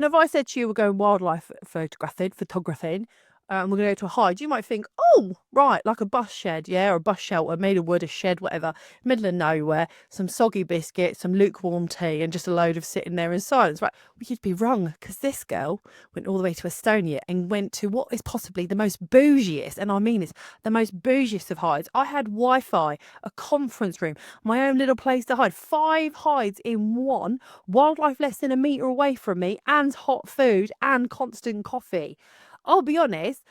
Now, if I said to you we're going wildlife photographing, and we're going to go to a hide, you might think, oh, right, like a bus shed, yeah, or a bus shelter made of wood, a shed, whatever, middle of nowhere, some soggy biscuits, some lukewarm tea, and just a load of sitting there in silence, right? Well, you'd be wrong, because this girl went all the way to Estonia and went to what is possibly the most bougiest, and I mean it's the most bougiest of hides. I had Wi-Fi, a conference room, my own little place to hide, 5 hides in one, wildlife less than a metre away from me, and hot food and constant coffee. I'll be honest,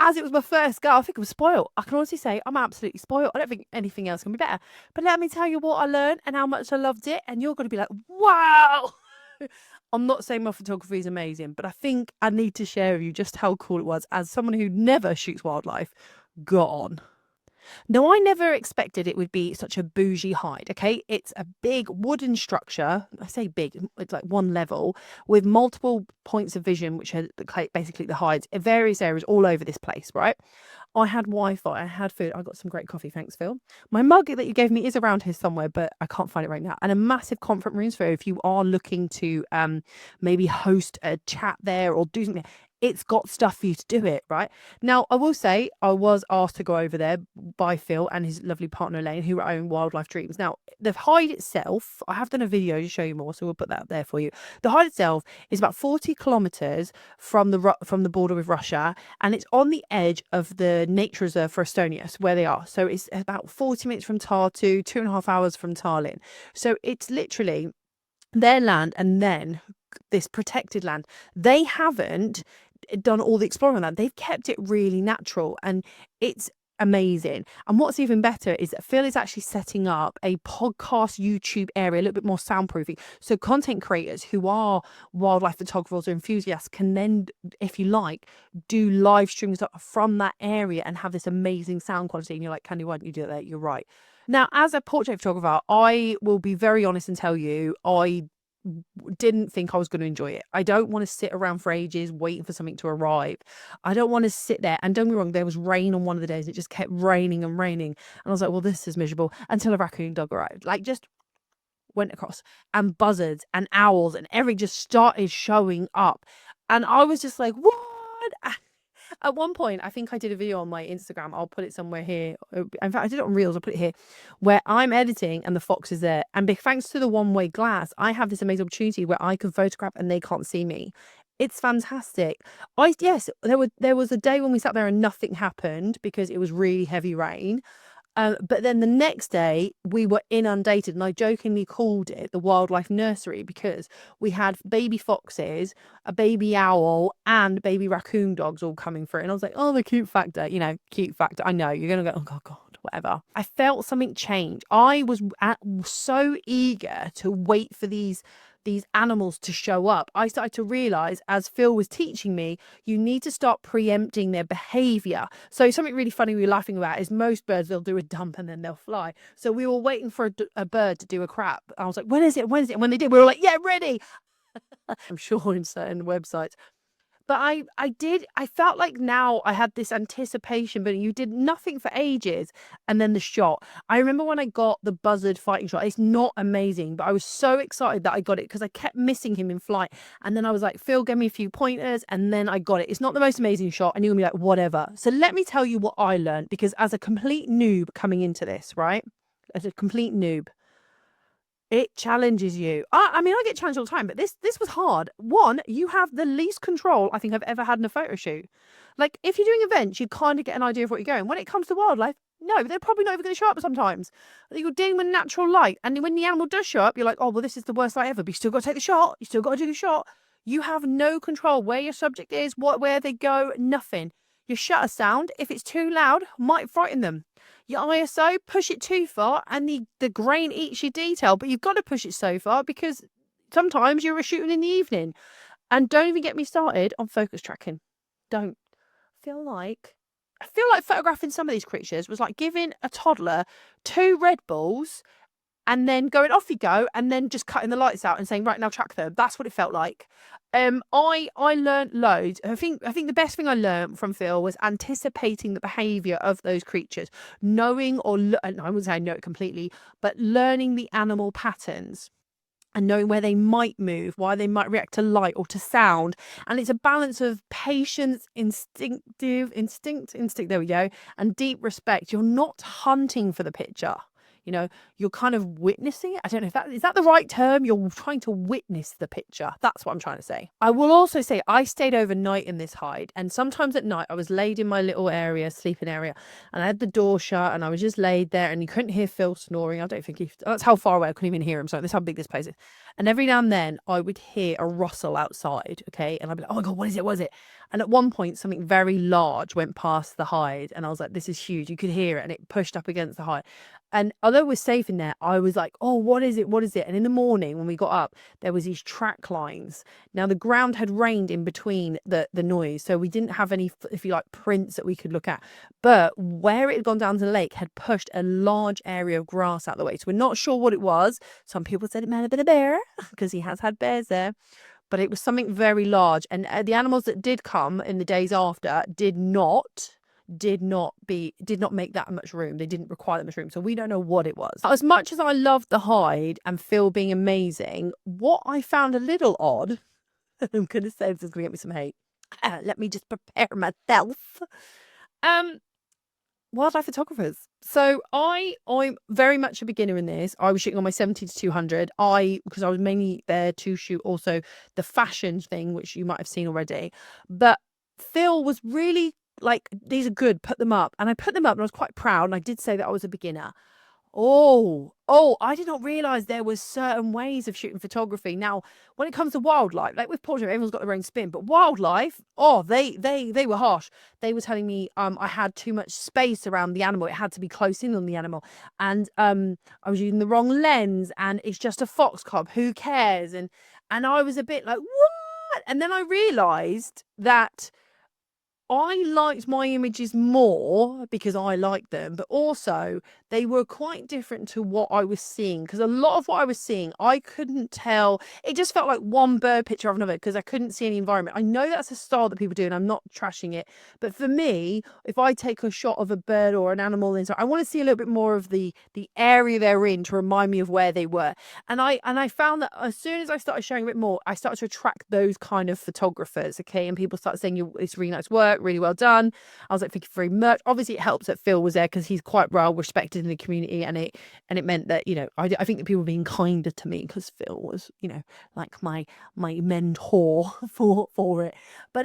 as it was my first go, I think I was spoiled. I can honestly say I'm absolutely spoiled. I don't think anything else can be better. But let me tell you what I learned and how much I loved it. And you're going to be like, wow. I'm not saying my photography is amazing, but I think I need to share with you just how cool it was as someone who never shoots wildlife. Got on. Now, I never expected it would be such a bougie hide, okay? It's a big wooden structure. I say big, it's like one level with multiple points of vision, which are basically the hides in various areas all over this place, right? I had Wi-Fi, I had food, I got some great coffee, thanks, Phil. My mug that you gave me is around here somewhere, but I can't find it right now. And a massive conference room, so if you are looking to maybe host a chat there or do something, it's got stuff for you to do it, right? Now, I will say I was asked to go over there by Phil and his lovely partner Elaine, who own Wildlife Dreams. Now, the hide itself, I have done a video to show you more, so we'll put that up there for you. The hide itself is about 40 kilometers from the border with Russia, and it's on the edge of the nature reserve for Estonia, so where they are. So it's about 40 minutes from Tartu, 2.5 hours from Tallinn. So it's literally their land and then this protected land. They haven't done all the exploring on that. They've kept it really natural and it's amazing. And what's even better is that Phil is actually setting up a podcast YouTube area, a little bit more soundproofing. So content creators who are wildlife photographers or enthusiasts can then, if you like, do live streams from that area and have this amazing sound quality. And you're like, Khandie, why don't you do that? You're right. Now, as a portrait photographer, I will be very honest and tell you, I didn't think I was going to enjoy it. I don't want to sit around for ages waiting for something to arrive. I don't want to sit there. And don't get me wrong, there was rain on one of the days. It just kept raining and raining. And I was like, well, this is miserable until a raccoon dog arrived. Like, just went across and buzzards and owls and everything just started showing up. And I was just like, what? At one point, I think I did a video on my Instagram. I'll put it somewhere here. In fact, I did it on Reels. I'll put it here, where I'm editing and the fox is there. And thanks to the one-way glass, I have this amazing opportunity where I can photograph and they can't see me. It's fantastic. Yes, there was a day when we sat there and nothing happened because it was really heavy rain. But then the next day we were inundated, and I jokingly called it the wildlife nursery because we had baby foxes, a baby owl, and baby raccoon dogs all coming through. And I was like, oh, the cute factor, cute factor. I know you're going to go, oh, God, whatever. I felt something change. I was so eager to wait for these animals to show up. I started to realize, as Phil was teaching me, you need to start preempting their behavior. So something really funny we were laughing about is most birds, they'll do a dump and then they'll fly. So we were waiting for a bird to do a crap. I was like, when is it? When is it? And when they did, we were like, yeah, ready. I'm sure in certain websites. But I felt like now I had this anticipation, but you did nothing for ages. And then the shot. I remember when I got the buzzard fighting shot, it's not amazing, but I was so excited that I got it because I kept missing him in flight. And then I was like, Phil, give me a few pointers. And then I got it. It's not the most amazing shot. And you're going to be like, whatever. So let me tell you what I learned, because as a complete noob coming into this, right? As a complete noob, it challenges you. I mean, I get challenged all the time, but this was hard. One, you have the least control I think I've ever had in a photo shoot. Like, if you're doing events, you kind of get an idea of what you're going. When it comes to wildlife, no, they're probably not even going to show up sometimes. You're dealing with natural light. And when the animal does show up, you're like, oh, well, this is the worst light ever. But you still got to take the shot. You still got to do the shot. You have no control where your subject is, where they go, nothing. Your shutter sound, if it's too loud, might frighten them. Your ISO, push it too far and the grain eats your detail, but you've got to push it so far because sometimes you're shooting in the evening. And don't even get me started on focus tracking. Don't. I feel like photographing some of these creatures was like giving a toddler 2 Red Bulls and then going, off you go, and then just cutting the lights out and saying, right, now track them. That's what it felt like. I learned loads. I think the best thing I learned from Phil was anticipating the behaviour of those creatures, knowing, and I wouldn't say I know it completely, but learning the animal patterns. and knowing where they might move, why they might react to light or to sound. And it's a balance of patience, instinct, there we go, and deep respect. You're not hunting for the picture. You know, you're kind of witnessing it. I don't know if that is that the right term. You're trying to witness the picture. That's what I'm trying to say. I will also say I stayed overnight in this hide, and sometimes at night I was laid in my little area, sleeping area, and I had the door shut, and I was just laid there, and you couldn't hear Phil snoring. I don't think that's how far away I couldn't even hear him. So that's how big this place is. And every now and then I would hear a rustle outside. Okay, and I'd be like, oh my god, what is it? What is it? And at one point, something very large went past the hide, and I was like, this is huge. You could hear it, and it pushed up against the hide. And although we're safe in there, I was like, oh, what is it? What is it? And in the morning when we got up, there was these track lines. Now the ground had rained in between the noise. So we didn't have any, if you like, prints that we could look at. But where it had gone down to the lake had pushed a large area of grass out of the way. So we're not sure what it was. Some people said it might have been a bear because he has had bears there. But it was something very large. And the animals that did come in the days after did not make that much room. They didn't require that much room, so we don't know what it was. As much as I loved the hide and Phil being amazing, what I found a little odd, I'm gonna say this is gonna get me some hate, let me just prepare myself. Wildlife photographers. So I'm very much a beginner in this. I was shooting on my 70 to 200. Because I was mainly there to shoot also the fashion thing, which you might have seen already. But Phil was really like, these are good, put them up. And I put them up and I was quite proud. And I did say that I was a beginner. Oh, I did not realize there was certain ways of shooting photography. Now, when it comes to wildlife, like with portrait, everyone's got their own spin, but wildlife, they were harsh. They were telling me I had too much space around the animal. It had to be close in on the animal. And I was using the wrong lens, and it's just a fox cub. Who cares? And I was a bit like, what? And then I realized that I liked my images more because I liked them, but also they were quite different to what I was seeing, because a lot of what I was seeing, I couldn't tell. It just felt like one bird picture of another because I couldn't see any environment. I know that's a style that people do, and I'm not trashing it. But for me, if I take a shot of a bird or an animal inside, I want to see a little bit more of the area they're in to remind me of where they were. And I found that as soon as I started showing a bit more, I started to attract those kind of photographers. Okay, and people started saying, it's really nice work, really well done. I was like, thank you very much. Obviously it helps that Phil was there because he's quite well respected in the community, and it meant that, you know, I think that people were being kinder to me because Phil was, you know, like my mentor for it. But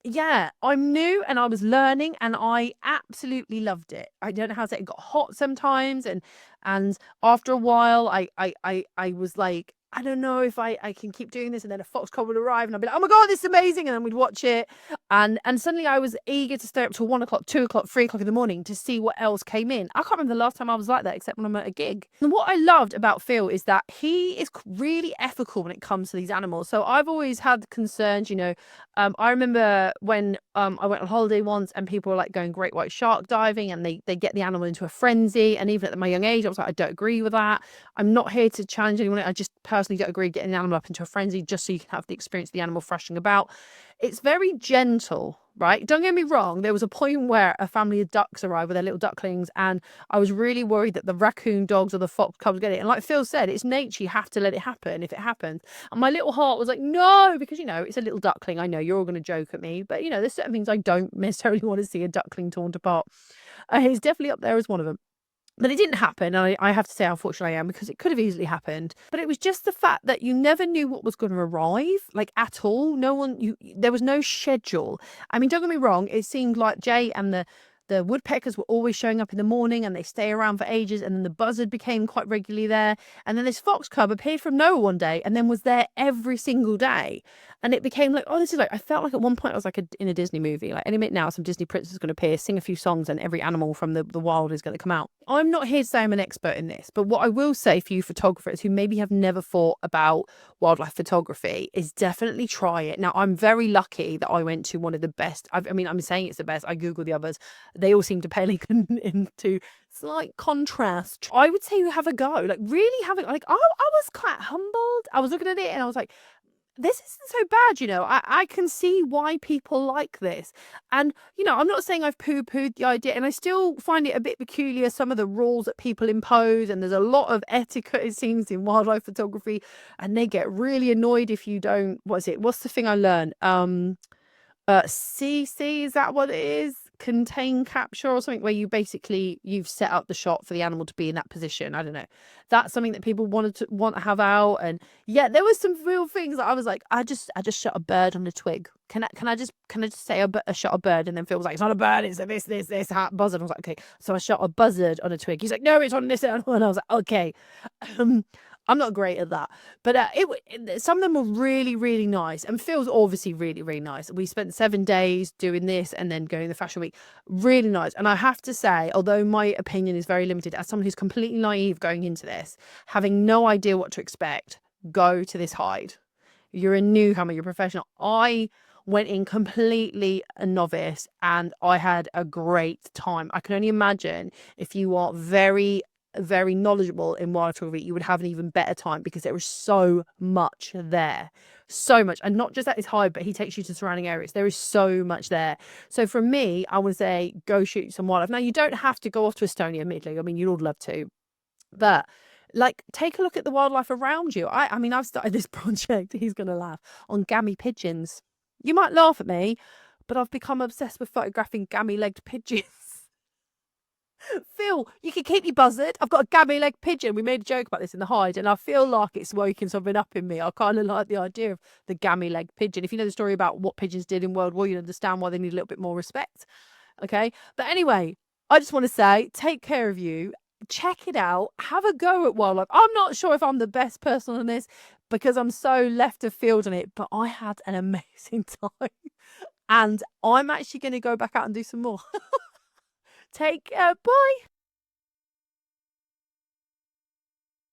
yeah, I'm new and I was learning and I absolutely loved it. I don't know how to say it. Got hot sometimes, and after a while I was like, I don't know if I can keep doing this. And then a fox cub would arrive and I'd be like, oh my God, this is amazing. And then we'd watch it. And suddenly I was eager to stay up till 1 o'clock, 2 o'clock, 3 o'clock in the morning to see what else came in. I can't remember the last time I was like that, except when I'm at a gig. And what I loved about Phil is that he is really ethical when it comes to these animals. So I've always had concerns, you know. I remember when I went on holiday once and people were like going great white shark diving, and they get the animal into a frenzy. And even at my young age, I was like, I don't agree with that. I'm not here to challenge anyone. I just personally don't agree getting an animal up into a frenzy just so you can have the experience of the animal thrashing about. It's very gentle, right? Don't get me wrong. There was a point where a family of ducks arrived with their little ducklings, and I was really worried that the raccoon dogs or the fox cubs get it. And like Phil said, it's nature. You have to let it happen if it happens. And my little heart was like, no, because, you know, it's a little duckling. I know you're all going to joke at me, but, you know, there's certain things I don't necessarily want to see a duckling torn apart. It's definitely up there as one of them. But it didn't happen. And I have to say how fortunate I am, because it could have easily happened. But it was just the fact that you never knew what was going to arrive, like at all. There was no schedule. I mean, don't get me wrong. It seemed like Jay and the woodpeckers were always showing up in the morning, and they stay around for ages. And then the buzzard became quite regularly there. And then this fox cub appeared from nowhere one day and then was there every single day. And it became like, oh, this is like, I felt like at one point I was like in a Disney movie. Like any minute now, some Disney princess is going to appear, sing a few songs, and every animal from the wild is going to come out. I'm not here to say I'm an expert in this, but what I will say for you photographers who maybe have never thought about wildlife photography is definitely try it. Now, I'm very lucky that I went to one of the best. I mean, I'm saying it's the best. I Googled the others. They all seem to pale into slight contrast. I would say you have a go. Like really have it. Like I was quite humbled. I was looking at it and I was like, this isn't so bad, I can see why people like this. And, I'm not saying I've poo-pooed the idea, and I still find it a bit peculiar, some of the rules that people impose, and there's a lot of etiquette, it seems, in wildlife photography, and they get really annoyed if you don't, what's the thing I learned? CC, is that what it is? Contain capture or something, where you've set up the shot for the animal to be in that position. I don't know. That's something that people want to have out. And yeah, there was some real things that I was like, I just shot a bird on a twig. Can I just say I shot a bird? And then Phil was like, it's not a bird, it's a this buzzard. I was like, okay. So I shot a buzzard on a twig. He's like, no, it's on this animal. And I was like, okay. I'm not great at that, but some of them were really, really nice. And Phil's obviously really, really nice. We spent 7 days doing this and then going to the fashion week. Really nice. And I have to say, although my opinion is very limited, as someone who's completely naive going into this, having no idea what to expect, go to this hide. You're a newcomer, you're a professional. I went in completely a novice and I had a great time. I can only imagine if you are very knowledgeable in wildlife photography, you would have an even better time, because there is so much there. So much. And not just at his hide, but he takes you to surrounding areas. There is so much there. So for me, I would say go shoot some wildlife. Now, you don't have to go off to Estonia, admittedly. I mean, you'd all love to. But take a look at the wildlife around you. I mean, I've started this project, he's going to laugh, on gammy pigeons. You might laugh at me, but I've become obsessed with photographing gammy-legged pigeons. Phil, you can keep me buzzard. I've got a gammy-legged pigeon. We made a joke about this in the hide, and I feel like it's woken something up in me. I kind of like the idea of the gammy-legged pigeon. If you know the story about what pigeons did in World War, you understand why they need a little bit more respect. Okay? But anyway, I just want to say, take care of you. Check it out. Have a go at wildlife. I'm not sure if I'm the best person on this because I'm so left of field on it, but I had an amazing time. And I'm actually going to go back out and do some more. Take care. Bye.